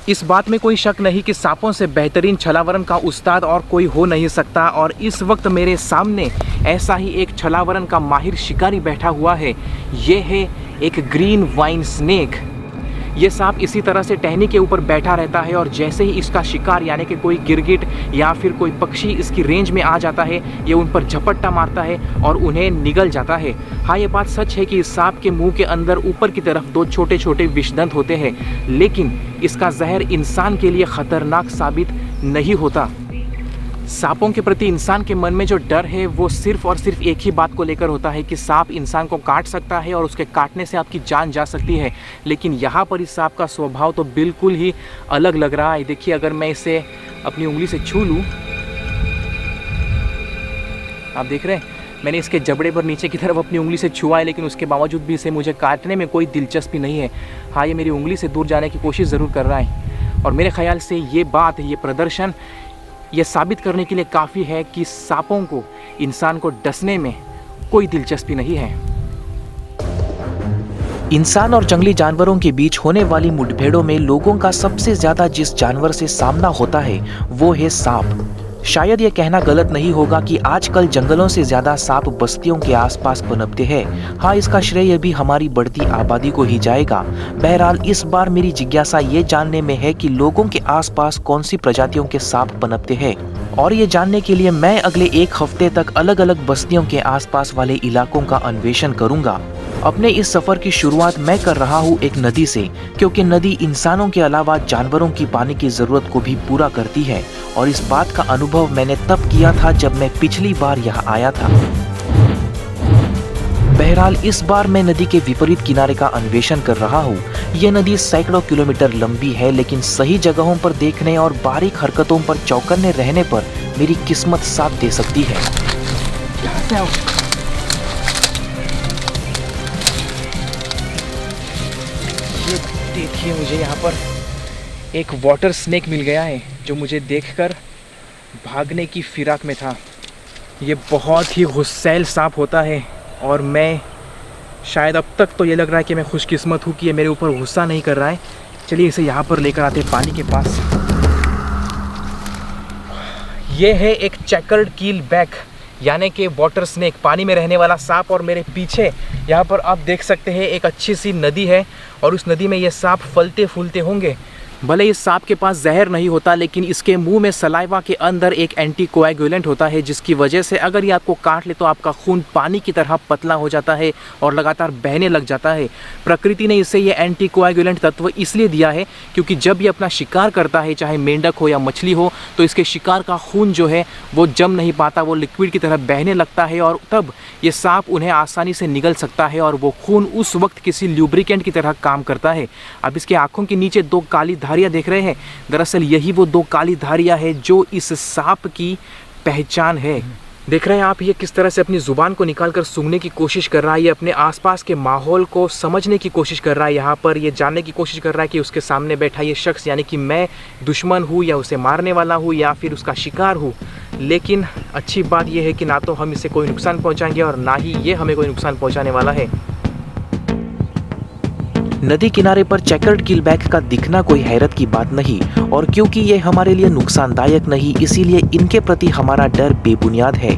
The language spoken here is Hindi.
इस बात में कोई शक नहीं कि सांपों से बेहतरीन छलावरण का उस्ताद और कोई हो नहीं सकता। और इस वक्त मेरे सामने ऐसा ही एक छलावरण का माहिर शिकारी बैठा हुआ है। ये है एक ग्रीन वाइन स्नेक। ये सांप इसी तरह से टहनी के ऊपर बैठा रहता है और जैसे ही इसका शिकार यानी कि कोई गिरगिट या फिर कोई पक्षी इसकी रेंज में आ जाता है, ये उन पर झपट्टा मारता है और उन्हें निगल जाता है। हाँ, ये बात सच है कि इस सांप के मुंह के अंदर ऊपर की तरफ 2 छोटे छोटे विषदंत होते हैं, लेकिन इसका जहर इंसान के लिए खतरनाक साबित नहीं होता। सांपों के प्रति इंसान के मन में जो डर है वो सिर्फ और सिर्फ एक ही बात को लेकर होता है कि सांप इंसान को काट सकता है और उसके काटने से आपकी जान जा सकती है। लेकिन यहाँ पर इस सांप का स्वभाव तो बिल्कुल ही अलग लग रहा है। देखिए, अगर मैं इसे अपनी उंगली से छू लूँ, आप देख रहे हैं मैंने इसके जबड़े पर नीचे की तरफ अपनी उंगली से छुआ है, लेकिन उसके बावजूद भी इसे मुझे काटने में कोई दिलचस्पी नहीं है। हाँ, ये मेरी उंगली से दूर जाने की कोशिश ज़रूर कर रहा है और मेरे ख्याल से ये बात, ये प्रदर्शन ये साबित करने के लिए काफ़ी है कि सांपों को इंसान को डसने में कोई दिलचस्पी नहीं है। इंसान और जंगली जानवरों के बीच होने वाली मुठभेड़ों में लोगों का सबसे ज्यादा जिस जानवर से सामना होता है वो है सांप। शायद ये कहना गलत नहीं होगा कि आजकल जंगलों से ज्यादा सांप बस्तियों के आसपास पनपते हैं। हाँ, इसका श्रेय भी हमारी बढ़ती आबादी को ही जाएगा। बहरहाल इस बार मेरी जिज्ञासा ये जानने में है कि लोगों के आसपास कौन सी प्रजातियों के सांप पनपते हैं, और ये जानने के लिए मैं अगले 1 हफ्ते तक अलग अलग बस्तियों के आसपास वाले इलाकों का अन्वेषण करूंगा। अपने इस सफर की शुरुआत मैं कर रहा हूँ एक नदी से, क्योंकि नदी इंसानों के अलावा जानवरों की पानी की जरूरत को भी पूरा करती है, और इस बात का अनुभव मैंने तब किया था जब मैं पिछली बार यहाँ आया था। बहरहाल इस बार मैं नदी के विपरीत किनारे का अन्वेषण कर रहा हूँ। ये नदी सैकड़ों किलोमीटर लंबी है, लेकिन सही जगहों पर देखने और बारीक हरकतों पर चौकन्ने रहने पर मेरी किस्मत साथ दे सकती है। ये देखिए, मुझे यहाँ पर एक वाटर स्नेक मिल गया है जो मुझे देखकर भागने की फिराक में था। ये बहुत ही गुस्सैल सांप होता है और मैं शायद अब तक तो ये लग रहा है कि मैं खुशकिस्मत हूँ कि ये मेरे ऊपर गुस्सा नहीं कर रहा है। चलिए इसे यहाँ पर लेकर आते हैं पानी के पास। ये है एक चेकर्ड कील बैक यानी कि वाटर स्नेक, पानी में रहने वाला सांप। और मेरे पीछे यहाँ पर आप देख सकते हैं एक अच्छी सी नदी है और उस नदी में ये सांप फलते फूलते होंगे। भले इस सांप के पास जहर नहीं होता, लेकिन इसके मुंह में सलाइवा के अंदर एक एंटीकोएगुलेंट होता है, जिसकी वजह से अगर ये आपको काट ले तो आपका खून पानी की तरह पतला हो जाता है और लगातार बहने लग जाता है। प्रकृति ने इसे ये एंटीकोएगुलेंट तत्व इसलिए दिया है क्योंकि जब ये अपना शिकार करता है, चाहे मेंढक हो या मछली हो, तो इसके शिकार का खून जो है वो जम नहीं पाता, वो लिक्विड की तरह बहने लगता है और तब ये सांप उन्हें आसानी से निगल सकता है और वो खून उस वक्त किसी ल्यूब्रिकेंट की तरह काम करता है। अब इसके आँखों के नीचे 2 काली धारियाँ देख रहे हैं, दरअसल यही वो 2 काली धारियाँ है जो इस सांप की पहचान है। देख रहे हैं आप, ये किस तरह से अपनी ज़ुबान को निकालकर सूंघने की कोशिश कर रहा है। ये अपने आसपास के माहौल को समझने की कोशिश कर रहा है। यहाँ पर ये जानने की कोशिश कर रहा है कि उसके सामने बैठा ये शख्स यानी कि मैं दुश्मन हूँ या उसे मारने वाला हूँ या फिर उसका शिकार हूँ। लेकिन अच्छी बात यह है कि ना तो हम इसे कोई नुकसान पहुँचाएंगे और ना ही ये हमें कोई नुकसान पहुँचाने वाला है। नदी किनारे पर चेकर्ड कीलबैक का दिखना कोई हैरत की बात नहीं, और क्योंकि ये हमारे लिए नुकसानदायक नहीं, इसीलिए इनके प्रति हमारा डर बेबुनियाद है।